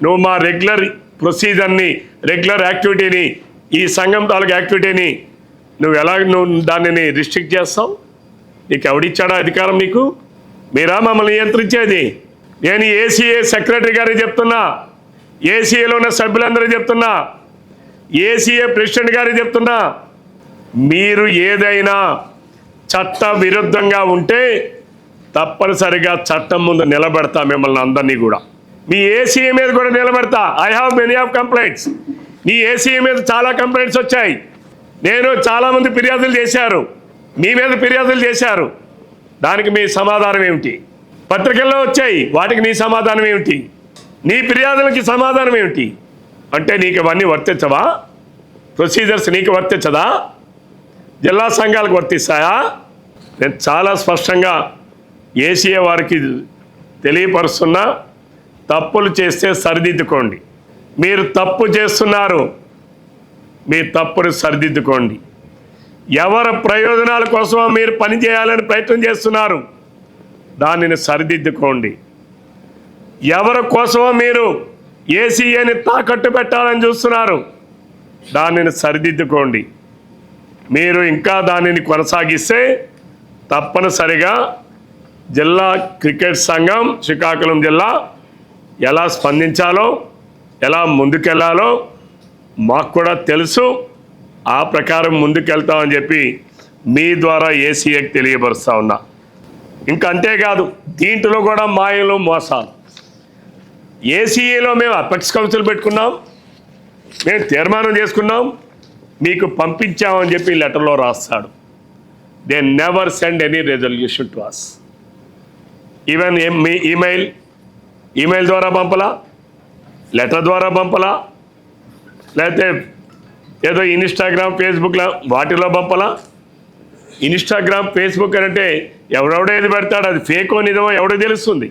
నువ్వు మా regular ప్రొసీజర్ని, regular యాక్టివిటీని, ఈ సంఘం తాలూకు యాక్టివిటీని నువ్వు దానిని రిస్ట్రిక్ట్ చేస్తావు? నీకు ఎవడిచ్చాడా అధికారం? నీకు మీరా మమ్మల్ని నియంత్రించేది? నేను ఏసీఏ సెక్రటరీ గారికి చెప్తున్నా, ఏసీఏలో ఉన్న సభ్యులందరూ చెప్తున్నా, ఏసీఏ ప్రెసిడెంట్ గారికి చెప్తున్నా, మీరు ఏదైనా చట్ట విరుద్ధంగా ఉంటే తప్పనిసరిగా చట్టం ముందు నిలబెడతా మిమ్మల్ని అందరినీ కూడా. మీ ఏసీఏ మీద కూడా నిలబెడతా. I have many of complaints. Me ACA మీద చాలా కంప్లైంట్స్ వచ్చాయి. నేను చాలామంది ఫిర్యాదులు చేశారు, మీ మీద ఫిర్యాదులు చేశారు. దానికి మీ సమాధానం ఏమిటి? పత్రికల్లో వచ్చాయి, వాటికి నీ సమాధానం ఏమిటి? నీ ఫిర్యాదులకి సమాధానం ఏమిటి? అంటే నీకు ఇవన్నీ వర్తించవా? ప్రొసీజర్స్ నీకు వర్తించదా? జిల్లా సంఘాలకు వర్తిస్తాయా? నేను చాలా స్పష్టంగా ఏసీఏ వారికి తెలియపరుస్తున్నా, తప్పులు చేస్తే సరిదిద్దుకోండి. మీరు తప్పు చేస్తున్నారు, మీ తప్పును సరిదిద్దుకోండి. ఎవరి ప్రయోజనాల కోసమో మీరు పనిచేయాలని ప్రయత్నం చేస్తున్నారు, దానిని సరిదిద్దుకోండి. ఎవరి కోసమో మీరు ఏసీఏని తాకట్టు పెట్టాలని చూస్తున్నారు, దానిని సరిదిద్దుకోండి. మీరు ఇంకా దానిని కొనసాగిస్తే తప్పనిసరిగా జిల్లా క్రికెట్ సంఘం శ్రీకాకుళం జిల్లా ఎలా స్పందించాలో, ఎలా ముందుకెళ్లాలో మాకు కూడా తెలుసు. ఆ ప్రకారం ముందుకెళ్తామని చెప్పి మీ ద్వారా ఏసీఏకి తెలియపరుస్తూ ఉన్నా. ఇంకా అంతేకాదు, దీంట్లో కూడా మాయలు మోసాలు. ఏసీఏలో మేము అపెక్స్ కౌన్సిల్ పెట్టుకున్నాం, మేము తీర్మానం చేసుకున్నాం, మీకు పంపించామని చెప్పి లెటర్లో రాస్తాడు. They never send any resolution to us. Even మీ ఈమెయిల్ ద్వారా పంపలా, లెటర్ ద్వారా పంపలా, లేకపోతే ఏదో ఇన్స్టాగ్రామ్ ఫేస్బుక్లో వాటిలో పంపలా. ఇన్స్టాగ్రామ్ ఫేస్బుక్ అంటే ఎవడెవడో ఏది పెడతాడు, అది ఫేకో నిజమో ఎవడో తెలుస్తుంది.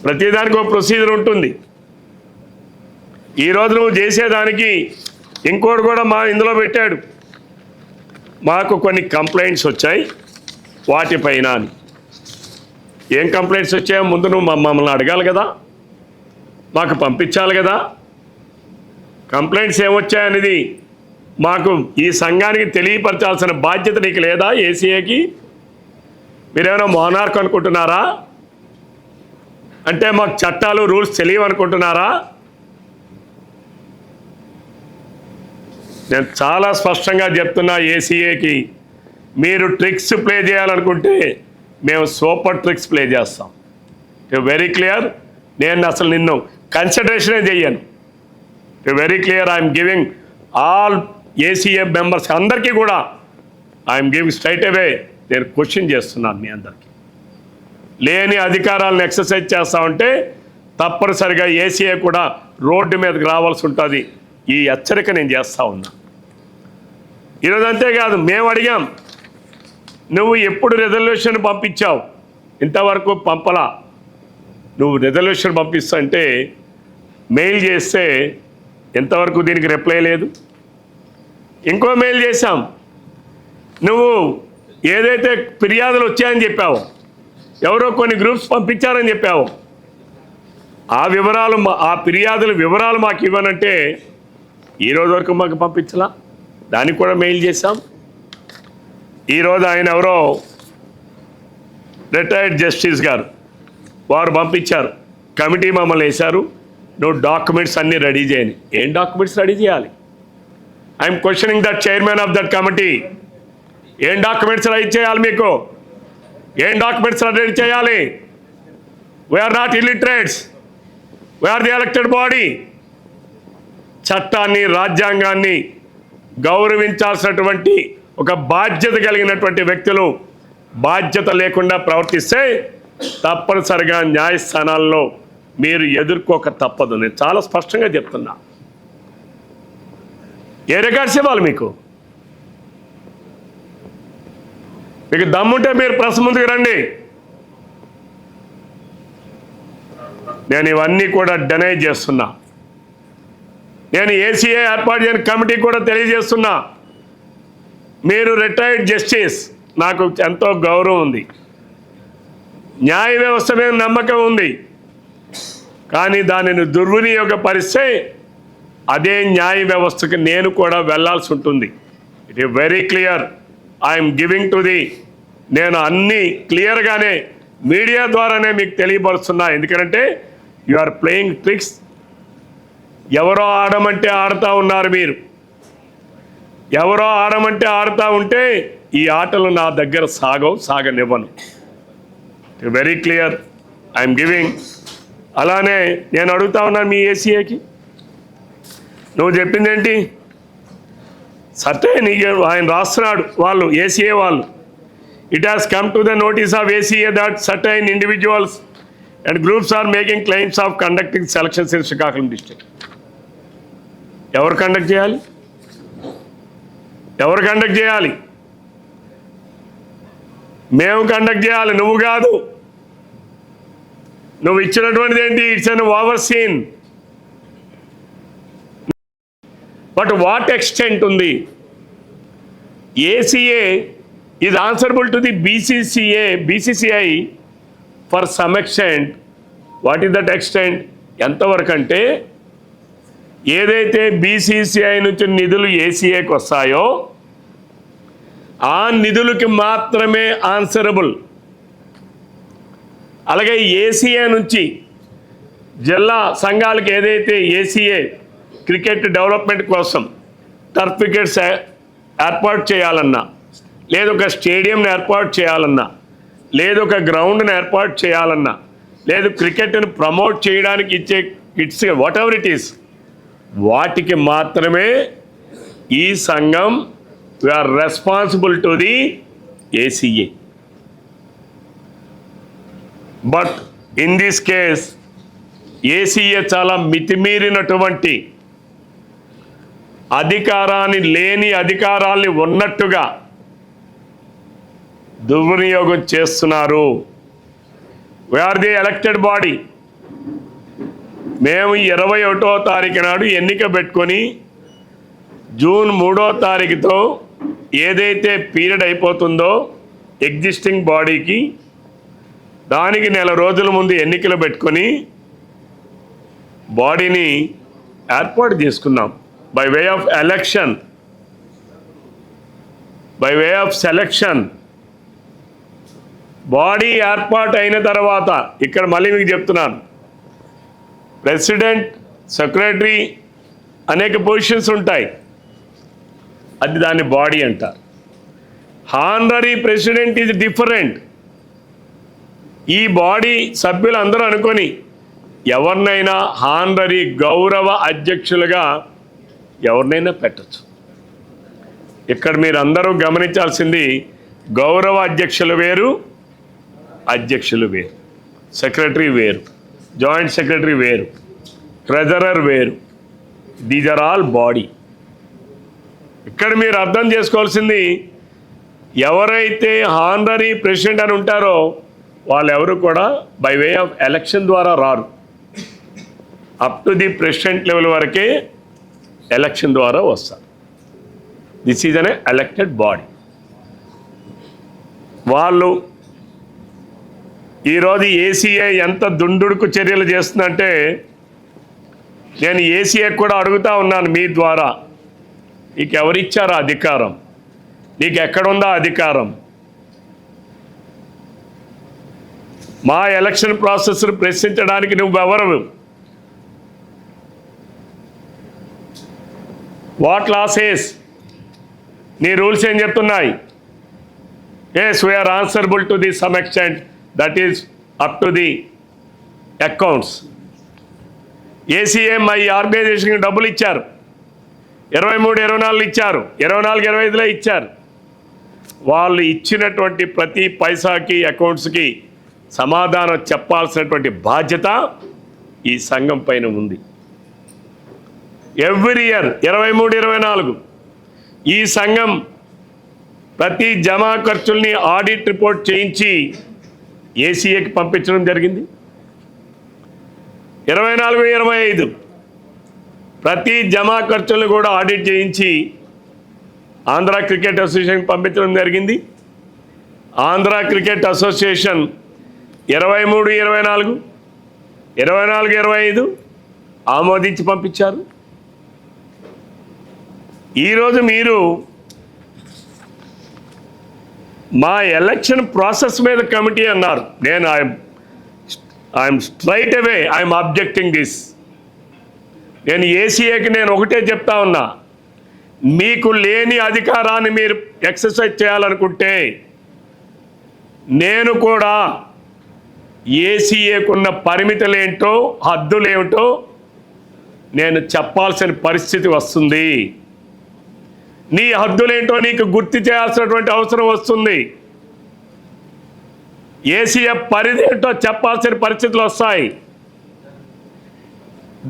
ప్రతిదానికి ఒక ప్రొసీజర్ ఉంటుంది. ఈరోజు నువ్వు చేసేదానికి ఇంకోటి కూడా ఇందులో పెట్టాడు, మాకు కొన్ని కంప్లైంట్స్ వచ్చాయి వాటిపైన అని. ఏం కంప్లైంట్స్ వచ్చాయో ముందు నువ్వు మమ్మల్ని అడగాలి కదా, మాకు పంపించాలి కదా. కంప్లైంట్స్ ఏమొచ్చాయనేది మాకు ఈ సంఘానికి తెలియపరచాల్సిన బాధ్యత నీకు లేదా? ఏసీఏకి మీరేమైనా మోనార్క్ అనుకుంటున్నారా? అంటే మాకు చట్టాలు రూల్స్ తెలియవనుకుంటున్నారా? నేను చాలా స్పష్టంగా చెప్తున్నా ఏసీఏకి, మీరు ట్రిక్స్ ప్లే చేయాలనుకుంటే మేము సూపర్ ట్రిక్స్ ప్లే చేస్తాం. Very clear. నేను అసలు నిన్ను కన్సిడరేషనే చెయ్యను. Very clear. I'm giving all ACA members అందరికీ కూడా ఐఎమ్ గివింగ్ స్ట్రైట్ అవే. నేను క్వశ్చన్ చేస్తున్నాను మీ అందరికీ. లేని అధికారాలను ఎక్సర్సైజ్ చేస్తా ఉంటే తప్పనిసరిగా ఏసీఏ కూడా రోడ్డు మీదకి రావాల్సి ఉంటుంది. ఈ హెచ్చరిక నేను చేస్తూ ఉన్నా. ఈరోజు అంతేకాదు, మేము అడిగాం, నువ్వు ఎప్పుడు రెజల్యూషన్ పంపించావు? ఇంతవరకు పంపలా. నువ్వు రెజల్యూషన్ పంపిస్తా అంటే మెయిల్ చేస్తే ఎంతవరకు దీనికి రిప్లై లేదు. ఇంకో మెయిల్ చేశాం, నువ్వు ఏదైతే ఫిర్యాదులు వచ్చాయని చెప్పావు, ఎవరో కొన్ని గ్రూప్స్ పంపించారని చెప్పావు, ఆ వివరాలు, ఆ ఫిర్యాదుల వివరాలు మాకు ఇవ్వనంటే ఈరోజు వరకు మాకు పంపించలా. దానికి కూడా మెయిల్ చేశాం. ఈరోజు ఆయన ఎవరో రిటైర్డ్ జస్టిస్ గారు వారు పంపించారు, కమిటీ మమ్మల్ని వేశారు, నువ్వు డాక్యుమెంట్స్ అన్నీ రెడీ చేయని. ఏం డాక్యుమెంట్స్ రెడీ చేయాలి? I'm questioning that chairman of that committee. ఏం డాక్యుమెంట్స్ రెడీ చేయాలి? మీకు ఏం డాక్యుమెంట్స్ రెడీ చేయాలి? We are not illiterates, we are the elected body. చట్టాన్ని, రాజ్యాంగాన్ని గౌరవించాల్సినటువంటి ఒక బాధ్యత కలిగినటువంటి వ్యక్తులు బాధ్యత లేకుండా ప్రవర్తిస్తే తప్పనిసరిగా న్యాయస్థానాల్లో మీరు ఎదుర్కోక తప్పదు. నేను చాలా స్పష్టంగా చెప్తున్నా. ఏ రికార్డ్స్ ఇవ్వాలి మీకు? మీకు దమ్ముంటే మీరు ప్రెస్ ముందుకు రండి. నేను ఇవన్నీ కూడా డెనై చేస్తున్నా. నేను ఏసీఏ ఏర్పాటు చేయని కమిటీ కూడా తెలియజేస్తున్నా, మీరు రిటైర్డ్ జస్టిస్, నాకు ఎంతో గౌరవం ఉంది, న్యాయ వ్యవస్థ మీద నమ్మకం ఉంది. కానీ దానిని దుర్వినియోగపరిస్తే అదే న్యాయ వ్యవస్థకి నేను కూడా వెళ్ళాల్సి ఉంటుంది. It is very clear. I'm giving to నేను అన్నీ క్లియర్గానే మీడియా ద్వారానే మీకు తెలియపరుస్తున్నా. ఎందుకంటే యు ఆర్ ప్లేయింగ్ ట్రిక్స్. ఎవరో ఆడమంటే ఆడుతూ ఉన్నారు మీరు. ఎవరో ఆడమంటే ఆడుతూ ఉంటే ఈ ఆటలు నా దగ్గర సాగనివ్వను. Very clear I'm giving. అలానే నేను అడుగుతా ఉన్నాను మీ ఏసీఏకి, నువ్వు చెప్పింది ఏంటి? సర్టైన్ ఆయన రాస్తున్నాడు, వాళ్ళు ఏసీఏ వాళ్ళు, it has come to the notice of ACA that certain individuals and groups are making claims of conducting selections in Srikakulam district. ఎవరు కండక్ట్ చేయాలి? ఎవరు కండక్ట్ చేయాలి? మేము కండక్ట్ చేయాలి, నువ్వు కాదు. నువ్వు ఇచ్చినటువంటిది ఏంటి? It's an over seen. But what extent ఉంది? ACA is answerable to the BCCI for some extent. What is that extent? ఎంతవరకు అంటే ఏదైతే బీసీసీఐ నుంచి నిధులు ఏసీఏకి వస్తాయో ఆ నిధులకి మాత్రమే ఆన్సరబుల్. అలాగే ఏసీఏ నుంచి జిల్లా సంఘాలకు ఏదైతే ఏసీఏ క్రికెట్ డెవలప్మెంట్ కోసం టర్ఫ్ వికెట్స్ ఏర్పాటు చేయాలన్నా, లేదు ఒక స్టేడియంని ఏర్పాటు చేయాలన్నా, లేదు ఒక గ్రౌండ్ని ఏర్పాటు చేయాలన్నా, లేదు క్రికెట్ని ప్రమోట్ చేయడానికి ఇచ్చే kits whatever it is, వాటికి మాత్రమే ఈ సంఘం we are responsible to the ACA. But in this case ACA చాలా మితిమీరినటువంటి అధికారాల్ని ఉన్నట్టుగా దుర్వినియోగం చేస్తున్నారు. We are the elected body. మేము 21వ తారీఖు నాడు ఎన్నిక పెట్టుకొని జూన్ 3వ తారీఖుతో ఏదైతే పీరియడ్ అయిపోతుందో ఎగ్జిస్టింగ్ బాడీకి, దానికి నెల రోజుల ముందు ఎన్నికలు పెట్టుకొని బాడీని ఏర్పాటు చేసుకున్నాం. By way of election, by way of selection. Body ఏర్పాటు అయిన తర్వాత ఇక్కడ మళ్ళీ మీకు చెప్తున్నాను, ప్రెసిడెంట్, సెక్రటరీ అనేక పొజిషన్స్ ఉంటాయి, అది దాని బాడీ అంటారు. Honorary president is different. ఈ బాడీ సభ్యులందరూ అనుకొని ఎవరినైనా హానరీ గౌరవ అధ్యక్షులుగా ఎవరినైనా పెట్టచ్చు. ఇక్కడ మీరు అందరూ గమనించాల్సింది, గౌరవ అధ్యక్షులు వేరు, అధ్యక్షులు వేరు, సెక్రటరీ వేరు, జాయింట్ సెక్రటరీ వేరు, ట్రెజరర్ వేరు. These are all body. ఇక్కడ మీరు అర్థం చేసుకోవాల్సింది, ఎవరైతే హానరీ ప్రెసిడెంట్ అని ఉంటారో వాళ్ళెవరు కూడా బై వే ఆఫ్ ఎలక్షన్ ద్వారా రారు. Up to the president level వరకే ఎలక్షన్ ద్వారా వస్తారు. This is an elected body. వాళ్ళు ఈరోజు ఏసీఏ ఎంత దుందుడుకు చర్యలు చేస్తుందంటే, నేను ఏసీఏ కూడా అడుగుతా ఉన్నాను మీ ద్వారా, నీకు ఎవరిచ్చారా అధికారం? నీకు ఎక్కడుందా అధికారం? మా ఎలక్షన్ ప్రాసెస్ను ప్రశ్నించడానికి నువ్వెవరు? What losses? నీ రూల్స్ ఏం చెప్తున్నాయి? Yes, we are answerable to the some extent, that is up to the accounts. ACM ఈ ఆర్గనైజేషన్కి డబ్బులు ఇచ్చారు, 23, 24 ఇచ్చారు, 24, 25లో ఇచ్చారు. వాళ్ళు ఇచ్చినటువంటి ప్రతి పైసాకి అకౌంట్స్కి సమాధానం చెప్పాల్సినటువంటి బాధ్యత ఈ సంఘం పైన ఉంది. ఎవ్రీ ఇయర్ 23, 24 ఈ సంఘం ప్రతి జమా ఖర్చుల్ని ఆడిట్ రిపోర్ట్ చేయించి ఏసీఏకి పంపించడం జరిగింది. 24, 25 ప్రతి జమా ఖర్చులను కూడా ఆడిట్ చేయించి ఆంధ్ర క్రికెట్ అసోసియేషన్కి పంపించడం జరిగింది. ఆంధ్ర క్రికెట్ అసోసియేషన్ 23, 24 24, 25 ఆమోదించి పంపించారు. ఈరోజు మీరు మా ఎలక్షన్ ప్రాసెస్ మీద కమిటీ అన్నారు. నేను I'm straight away I'm objecting this. నేను ఏసీఏకి నేను ఒకటే చెప్తా ఉన్నా, మీకు లేని అధికారాన్ని మీరు ఎక్సర్సైజ్ చేయాలనుకుంటే నేను కూడా ఏసీఏకున్న పరిమితులేంటో హద్దులేమిటో నేను చెప్పాల్సిన పరిస్థితి వస్తుంది. నీ హద్దులేంటో నీకు గుర్తు చేయాల్సినటువంటి అవసరం వస్తుంది. ఏసీఏ పరిధి ఏంటో చెప్పాల్సిన పరిస్థితులు వస్తాయి.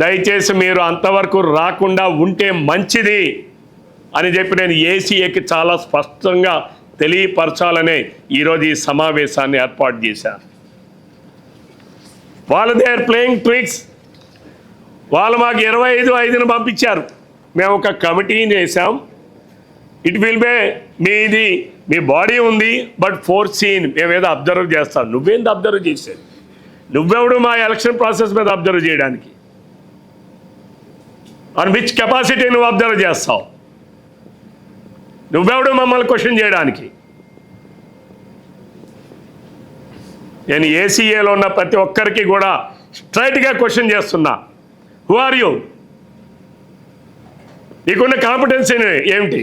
దయచేసి మీరు అంతవరకు రాకుండా ఉంటే మంచిది అని చెప్పి నేను ఏసీఏకి చాలా స్పష్టంగా తెలియపరచాలనే ఈరోజు ఈ సమావేశాన్ని ఏర్పాటు చేశాను. వాళ్ళు దే ఆర్ ప్లేయింగ్ ట్రిక్స్. వాళ్ళు మాకు 25/5 పంపించారు. మేము ఒక కమిటీని వేసాం. ఇట్ విల్ బే మీది మీ బాడీ ఉంది, బట్ ఫోర్త్ సీన్ మేమేదో అబ్జర్వ్ చేస్తాం. నువ్వేంది అబ్జర్వ్ చేసేది? నువ్వెవడు మా ఎలక్షన్ ప్రాసెస్ మీద అబ్జర్వ్ చేయడానికి? ఆన్ విచ్ కెపాసిటీ నువ్వు అబ్జర్వ్ చేస్తావు? నువ్వెవడు మమ్మల్ని క్వశ్చన్ చేయడానికి? నేను ఏసీఏలో ఉన్న ప్రతి ఒక్కరికి కూడా స్ట్రైట్గా క్వశ్చన్ చేస్తున్నా. Who are you? నీకున్న కాంపిటెన్సీ ఏమిటి?